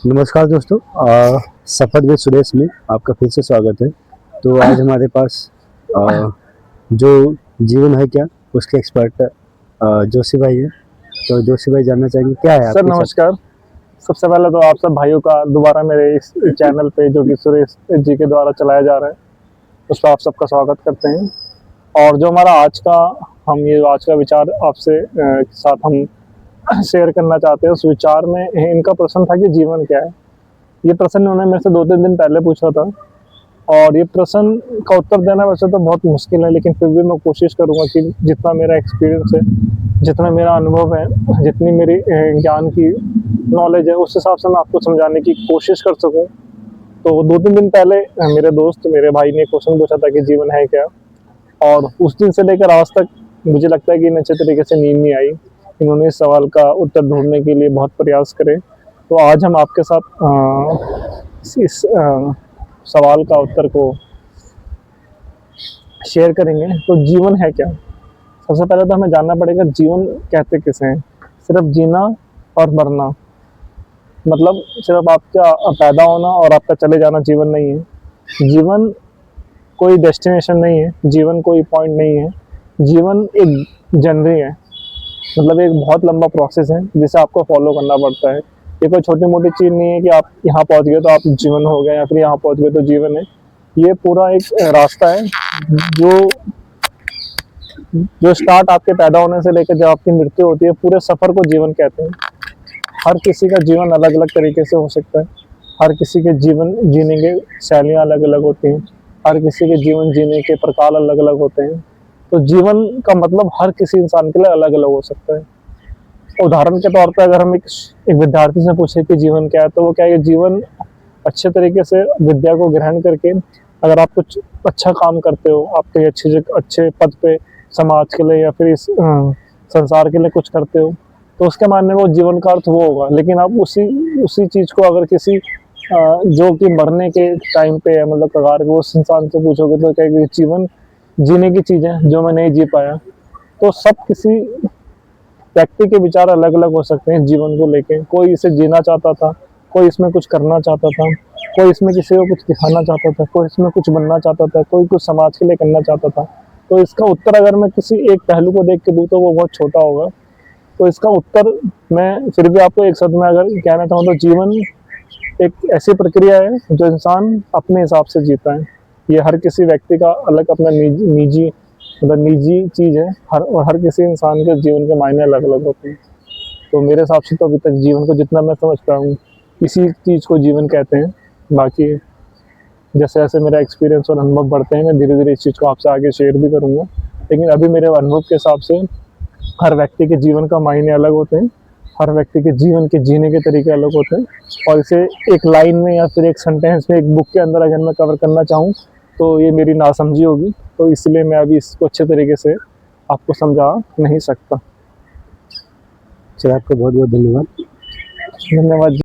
नमस्कार दोस्तों, सफर विद सुरेश में आपका फिर से स्वागत है। तो आज हमारे पास जो जीवन है क्या उसके एक्सपर्ट जोशी भाई है। तो जोशी भाई जानना चाहेंगे क्या है सर आपके साथ। नमस्कार। सबसे पहले तो आप सब भाइयों का दोबारा मेरे इस चैनल पे जो कि सुरेश जी के द्वारा चलाया जा रहा है उस पर आप सबका स्वागत करते हैं। और जो हमारा आज का विचार आपसे साथ हम शेयर करना चाहते हैं, उस विचार में इनका प्रश्न था कि जीवन क्या है। ये प्रश्न उन्होंने मेरे से 2-3 दिन पहले पूछा था और ये प्रश्न का उत्तर देना वैसे तो बहुत मुश्किल है, लेकिन फिर भी मैं कोशिश करूँगा कि जितना मेरा एक्सपीरियंस है, जितना मेरा अनुभव है, जितनी मेरी ज्ञान की नॉलेज है, उस हिसाब से मैं आपको समझाने की कोशिश कर सकूँ। तो 2-3 दिन पहले मेरे भाई ने क्वेश्चन पूछा था कि जीवन है क्या, और उस दिन से लेकर आज तक मुझे लगता है कि इन्हें अच्छे तरीके से नींद नहीं आई। इन्होंने इस सवाल का उत्तर ढूँढने के लिए बहुत प्रयास करे। तो आज हम आपके साथ इस सवाल का उत्तर को शेयर करेंगे। तो जीवन है क्या? सबसे पहले तो हमें जानना पड़ेगा जीवन कहते किसे हैं। सिर्फ जीना और मरना, मतलब सिर्फ आपका पैदा होना और आपका चले जाना जीवन नहीं है। जीवन कोई डेस्टिनेशन नहीं है, जीवन कोई पॉइंट नहीं है। जीवन एक जर्नी है, मतलब एक बहुत लंबा प्रोसेस है जिसे आपको फॉलो करना पड़ता है। ये कोई छोटी मोटी चीज़ नहीं है कि आप यहाँ पहुँच गए तो आप जीवन हो गया, या फिर यहाँ पहुँच गए तो जीवन है। ये पूरा एक रास्ता है जो जो स्टार्ट आपके पैदा होने से लेकर जब आपकी मृत्यु होती है, पूरे सफ़र को जीवन कहते हैं। हर किसी का जीवन अलग अलग तरीके से हो सकता है। हर किसी के जीवन जीने के शैलियाँ अलग अलग होती हैं। हर किसी के जीवन जीने के प्रकार अलग अलग होते हैं। तो जीवन का मतलब हर किसी इंसान के लिए अलग अलग हो सकता है। उदाहरण के तौर पर अगर हम एक विद्यार्थी से पूछे कि जीवन क्या है, तो वो क्या है, जीवन अच्छे तरीके से विद्या को ग्रहण करके अगर आप कुछ अच्छा काम करते हो, आप कहीं अच्छे पद पे समाज के लिए या फिर इस संसार के लिए कुछ करते हो, तो उसके मानने में वो जीवन का अर्थ वो होगा। लेकिन आप उसी चीज़ को अगर किसी जो कि मरने के टाइम पे है, मतलब कगार पे, उस इंसान से पूछोगे तो कहेगा जीवन जीने की चीज़ है जो मैं नहीं जी पाया। तो सब किसी व्यक्ति के विचार अलग अलग हो सकते हैं जीवन को लेके। कोई इसे जीना चाहता था, कोई इसमें कुछ करना चाहता था, कोई इसमें किसी को कुछ दिखाना चाहता था, कोई इसमें कुछ बनना चाहता था, कोई कुछ समाज के लिए करना चाहता था। तो इसका उत्तर अगर मैं किसी एक पहलू को देख के दूँ तो वो बहुत छोटा होगा। तो इसका उत्तर मैं फिर भी आपको एक शब्द में अगर कहना चाहूँ तो जीवन एक ऐसी प्रक्रिया है जो इंसान अपने हिसाब से जीता है। ये हर किसी व्यक्ति का अलग अपना निजी चीज़ है। हर किसी इंसान के जीवन के मायने अलग अलग होते हैं। तो मेरे हिसाब से तो अभी तक जीवन को जितना मैं समझता हूँ, इसी चीज़ को जीवन कहते हैं। बाकी जैसे जैसे मेरा एक्सपीरियंस और अनुभव बढ़ते हैं, मैं धीरे धीरे इस चीज़ को आपसे आगे शेयर भी करूँगा। लेकिन अभी मेरे अनुभव के हिसाब से हर व्यक्ति के जीवन का मायने अलग होते हैं, हर व्यक्ति के जीवन के जीने के तरीके अलग होते हैं। और इसे एक लाइन में या फिर एक सेंटेंस में, एक बुक के अंदर अगर मैं कवर करना चाहूँ तो ये मेरी नासमझी होगी। तो इसलिए मैं अभी इसको अच्छे तरीके से आपको समझा नहीं सकता। चलिए, आपका बहुत बहुत धन्यवाद। धन्यवाद।